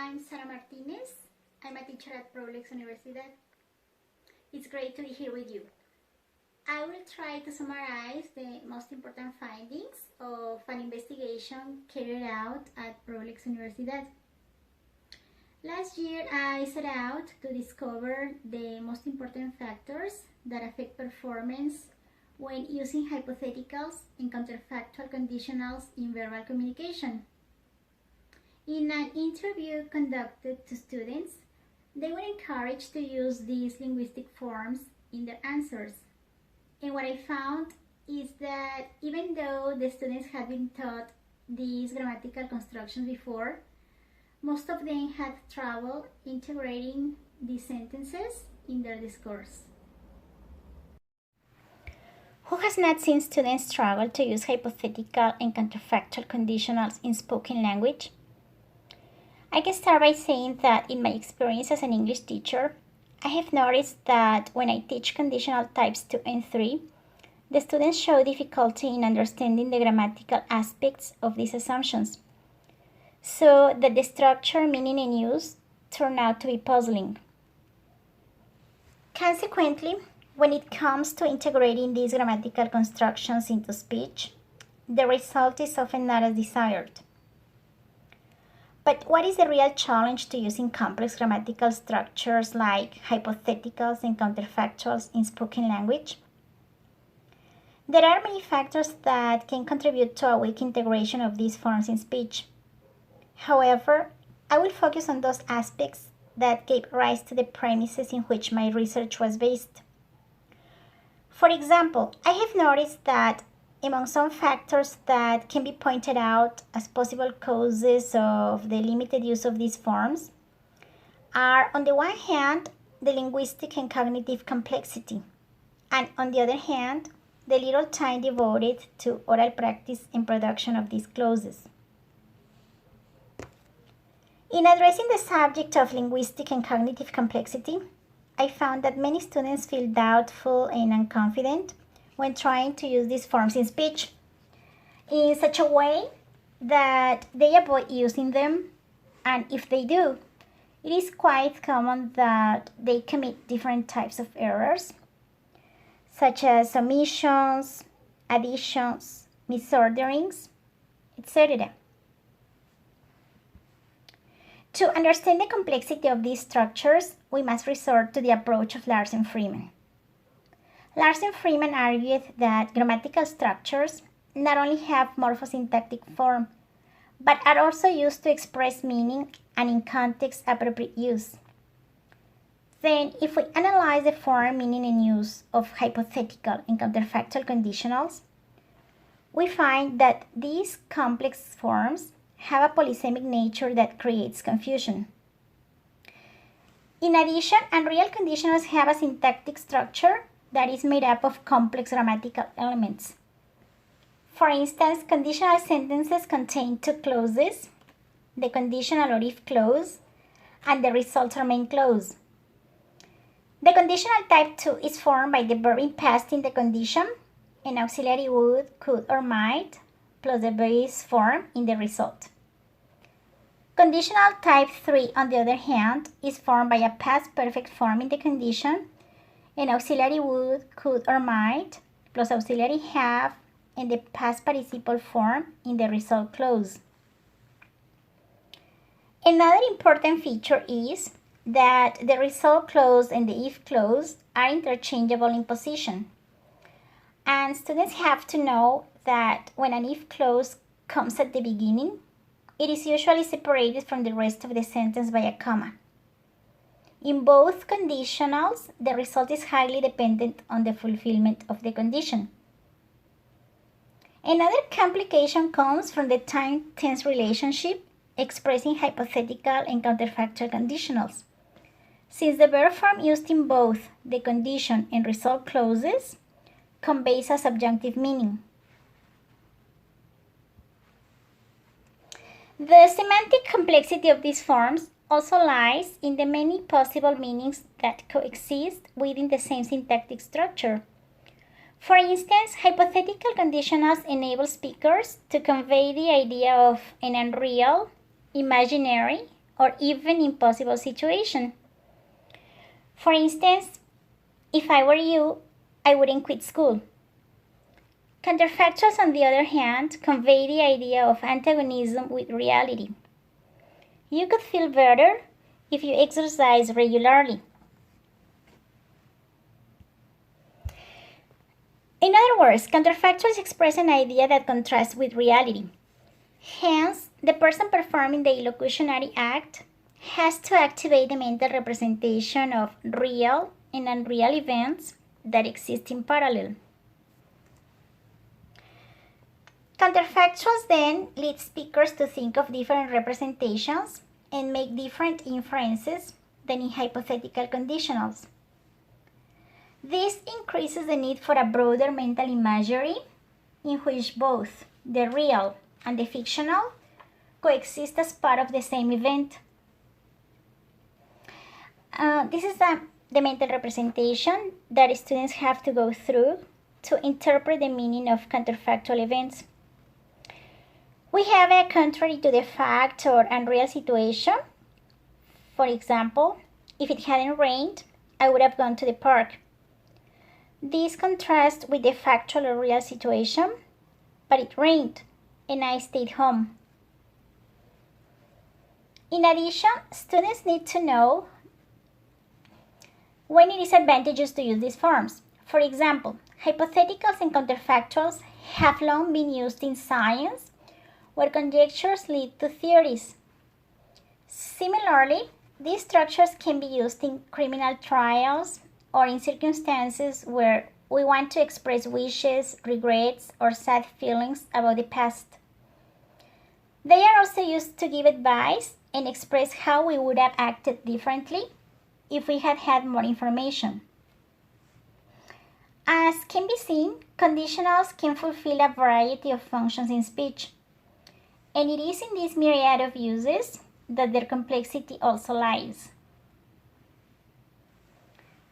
I'm Sara Martínez. I'm a teacher at FEL Universidad. It's great to be here with you. I will try to summarize the most important findings of an investigation carried out at FEL Universidad. Last year, I set out to discover the most important factors that affect performance when using hypotheticals and counterfactual conditionals in verbal communication. In an interview conducted to students, they were encouraged to use these linguistic forms in their answers. And what I found is that even though the students had been taught these grammatical constructions before, most of them had trouble integrating these sentences in their discourse. Who has not seen students struggle to use hypothetical and counterfactual conditionals in spoken language? I can start by saying that in my experience as an English teacher, I have noticed that when I teach conditional types 2 and 3, the students show difficulty in understanding the grammatical aspects of these assumptions, so that the structure, meaning, and use turn out to be puzzling. Consequently, when it comes to integrating these grammatical constructions into speech, the result is often not as desired. But what is the real challenge to using complex grammatical structures like hypotheticals and counterfactuals in spoken language? There are many factors that can contribute to a weak integration of these forms in speech. However, I will focus on those aspects that gave rise to the premises in which my research was based. For example, I have noticed that among some factors that can be pointed out as possible causes of the limited use of these forms are, on the one hand, the linguistic and cognitive complexity, and on the other hand, the little time devoted to oral practice and production of these clauses. In addressing the subject of linguistic and cognitive complexity, I found that many students feel doubtful and unconfident when trying to use these forms in speech, in such a way that they avoid using them, and if they do, it is quite common that they commit different types of errors, such as omissions, additions, misorderings, etc. To understand the complexity of these structures, we must resort to the approach of Larsen-Freeman. Larsen-Freeman argued that grammatical structures not only have morphosyntactic form, but are also used to express meaning and in context appropriate use. Then, if we analyze the form, meaning, and use of hypothetical and counterfactual conditionals, we find that these complex forms have a polysemic nature that creates confusion. In addition, unreal conditionals have a syntactic structure that is made up of complex grammatical elements. For instance, conditional sentences contain two clauses, the conditional or if clause and the result or main clause. The conditional type 2 is formed by the verb in past in the condition and auxiliary would, could, or might, plus the base form in the result. Conditional type 3, on the other hand, is formed by a past perfect form in the condition and auxiliary would, could, or might, plus auxiliary have, and the past participle form in the result clause. Another important feature is that the result clause and the if clause are interchangeable in position. And students have to know that when an if clause comes at the beginning, it is usually separated from the rest of the sentence by a comma. In both conditionals, the result is highly dependent on the fulfillment of the condition. Another complication comes from the time-tense relationship expressing hypothetical and counterfactual conditionals, since the verb form used in both the condition and result clauses conveys a subjunctive meaning. The semantic complexity of these forms also lies in the many possible meanings that coexist within the same syntactic structure. For instance, hypothetical conditionals enable speakers to convey the idea of an unreal, imaginary, or even impossible situation. For instance, if I were you, I wouldn't quit school. Counterfactuals, on the other hand, convey the idea of antagonism with reality. You could feel better if you exercise regularly. In other words, counterfactuals express an idea that contrasts with reality. Hence, the person performing the illocutionary act has to activate the mental representation of real and unreal events that exist in parallel. Counterfactuals then lead speakers to think of different representations and make different inferences than in hypothetical conditionals. This increases the need for a broader mental imagery in which both the real and the fictional coexist as part of the same event. This is the mental representation that students have to go through to interpret the meaning of counterfactual events. We have a contrary to the fact or unreal situation. For example, if it hadn't rained, I would have gone to the park. This contrasts with the factual or real situation, but it rained and I stayed home. In addition, students need to know when it is advantageous to use these forms. For example, hypotheticals and counterfactuals have long been used in science, where conjectures lead to theories. Similarly, these structures can be used in criminal trials or in circumstances where we want to express wishes, regrets, or sad feelings about the past. They are also used to give advice and express how we would have acted differently if we had had more information. As can be seen, conditionals can fulfill a variety of functions in speech, and it is in this myriad of uses that their complexity also lies.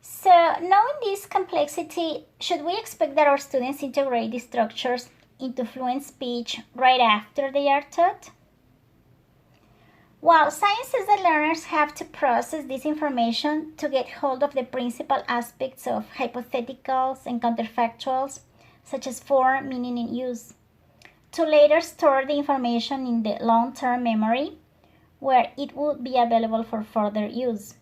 So, knowing this complexity, should we expect that our students integrate these structures into fluent speech right after they are taught? While science says that learners have to process this information to get hold of the principal aspects of hypotheticals and counterfactuals, such as form, meaning, and use, to later store the information in the long-term memory, where it would be available for further use.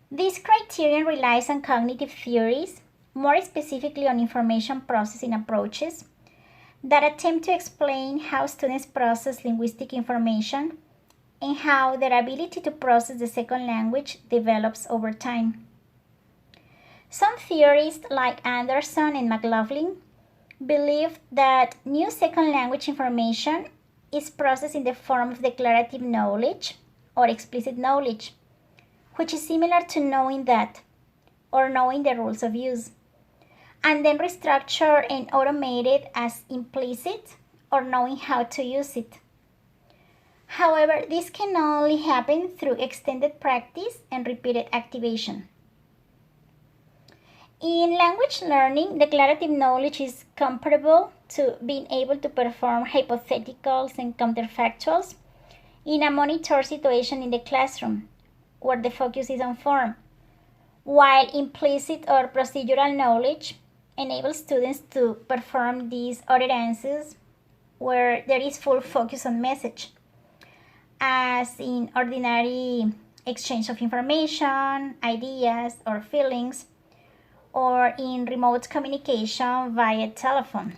This criterion relies on cognitive theories, more specifically on information processing approaches, that attempt to explain how students process linguistic information and how their ability to process the second language develops over time. Some theorists, like Anderson and McLaughlin, believe that new second language information is processed in the form of declarative knowledge or explicit knowledge, which is similar to knowing that or knowing the rules of use, and then restructured and automated as implicit or knowing how to use it. However, this can only happen through extended practice and repeated activation. In language learning, declarative knowledge is comparable to being able to perform hypotheticals and counterfactuals in a monitored situation in the classroom, where the focus is on form, while implicit or procedural knowledge enables students to perform these utterances where there is full focus on message, as in ordinary exchange of information, ideas, or feelings, or in remote communication via telephone.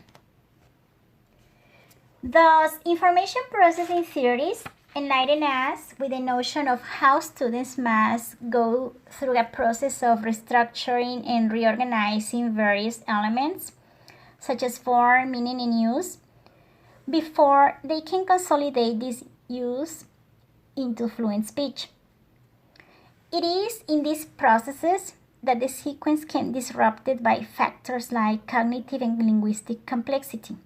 Thus, information processing theories enlighten us with the notion of how students must go through a process of restructuring and reorganizing various elements, such as form, meaning, and use, before they can consolidate this use into fluent speech. It is in these processes that the sequence can be disrupted by factors like cognitive and linguistic complexity.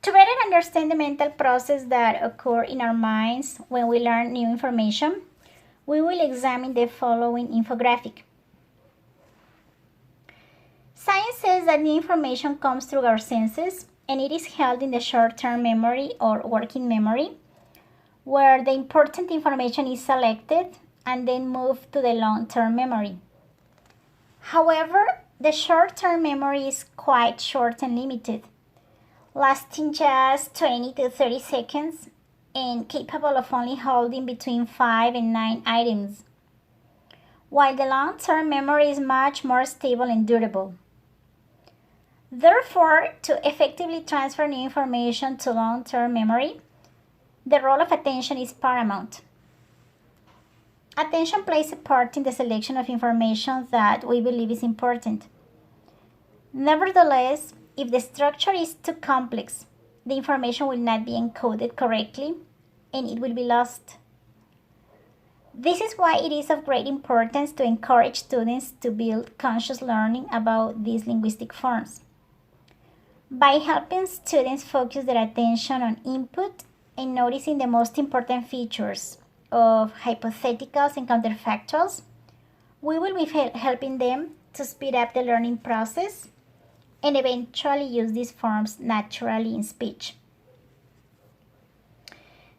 To better understand the mental process that occurs in our minds when we learn new information, we will examine the following infographic. Science says that new information comes through our senses and it is held in the short-term memory or working memory, where the important information is selected and then moved to the long-term memory. However, the short-term memory is quite short and limited, lasting just 20 to 30 seconds and capable of only holding between 5 and 9 items, while the long-term memory is much more stable and durable. Therefore, to effectively transfer new information to long-term memory, the role of attention is paramount. Attention plays a part in the selection of information that we believe is important. Nevertheless, if the structure is too complex, the information will not be encoded correctly and it will be lost. This is why it is of great importance to encourage students to build conscious learning about these linguistic forms. By helping students focus their attention on input and noticing the most important features of hypotheticals and counterfactuals, we will be helping them to speed up the learning process and eventually use these forms naturally in speech.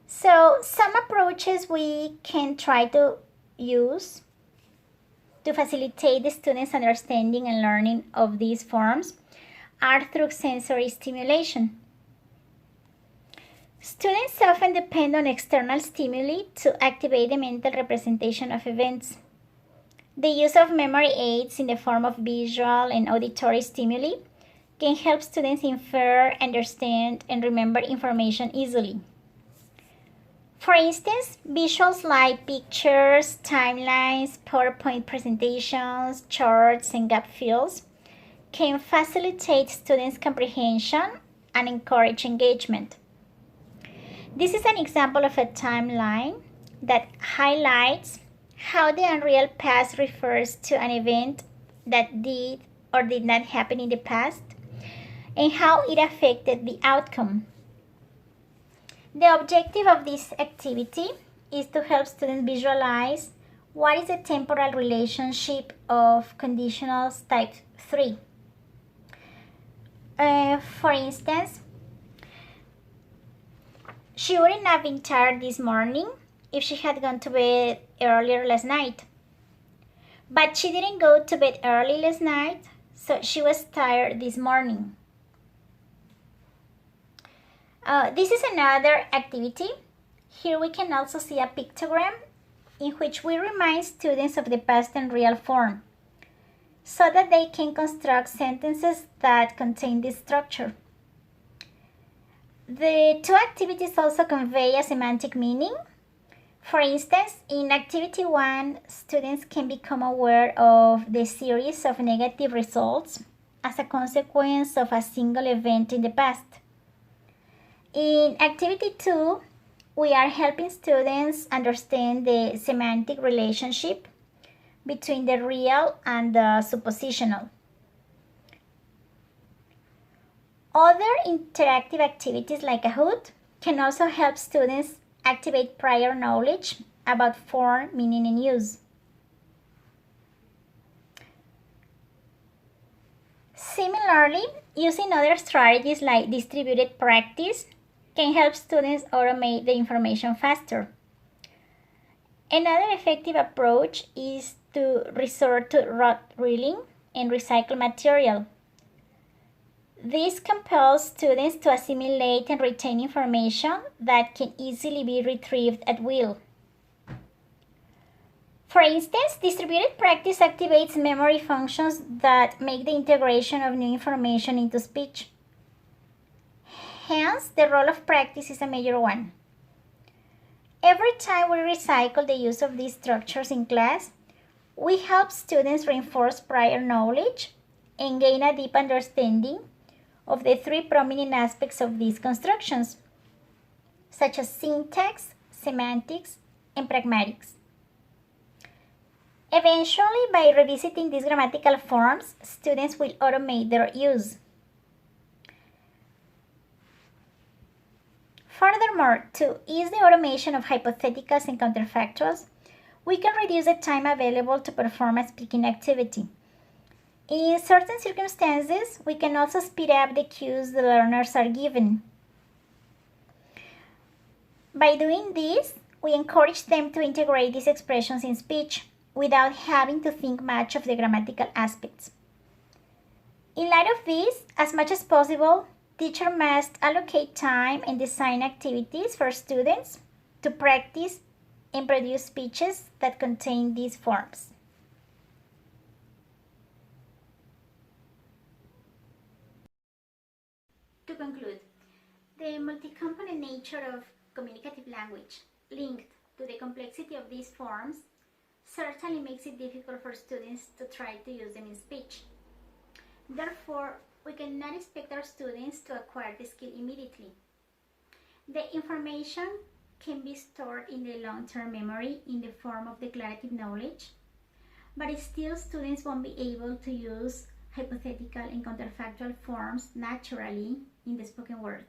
So, some approaches we can try to use to facilitate the students' understanding and learning of these forms are through sensory stimulation. Students often depend on external stimuli to activate the mental representation of events. The use of memory aids in the form of visual and auditory stimuli can help students infer, understand, and remember information easily. For instance, visuals like pictures, timelines, PowerPoint presentations, charts, and gap fills can facilitate students' comprehension and encourage engagement. This is an example of a timeline that highlights how the unreal past refers to an event that did or did not happen in the past and how it affected the outcome. The objective of this activity is to help students visualize what is the temporal relationship of conditionals type 3. For instance, she wouldn't have been tired this morning if she had gone to bed earlier last night. But she didn't go to bed early last night, so she was tired this morning. This is another activity. Here we can also see a pictogram in which we remind students of the past and real form so that they can construct sentences that contain this structure. The two activities also convey a semantic meaning. For instance, in activity 1, students can become aware of the series of negative results as a consequence of a single event in the past. In activity 2, we are helping students understand the semantic relationship between the real and the suppositional. Other interactive activities like Kahoot can also help students activate prior knowledge about form, meaning, and use. Similarly, using other strategies like distributed practice can help students automate the information faster. Another effective approach is to resort to rote drilling and recycle material. This compels students to assimilate and retain information that can easily be retrieved at will. For instance, distributed practice activates memory functions that make the integration of new information into speech. Hence, the role of practice is a major one. Every time we recycle the use of these structures in class, we help students reinforce prior knowledge and gain a deep understanding of the three prominent aspects of these constructions, such as syntax, semantics, and pragmatics. Eventually, by revisiting these grammatical forms, students will automate their use. Furthermore, to ease the automation of hypotheticals and counterfactuals, we can reduce the time available to perform a speaking activity. In certain circumstances, we can also speed up the cues the learners are given. By doing this, we encourage them to integrate these expressions in speech without having to think much of the grammatical aspects. In light of this, as much as possible, teachers must allocate time and design activities for students to practice and produce speeches that contain these forms. To conclude, the multi-component nature of communicative language, linked to the complexity of these forms, certainly makes it difficult for students to try to use them in speech. Therefore, we cannot expect our students to acquire the skill immediately. The information can be stored in the long-term memory in the form of declarative knowledge, but still students won't be able to use hypothetical and counterfactual forms naturally in the spoken word.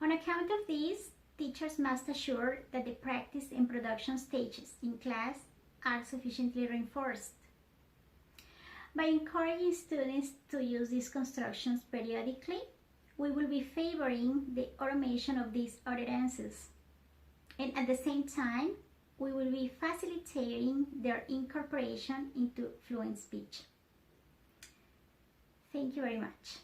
On account of this, teachers must assure that the practice and production stages in class are sufficiently reinforced. By encouraging students to use these constructions periodically, we will be favoring the automation of these utterances, and at the same time, we will be facilitating their incorporation into fluent speech. Thank you very much.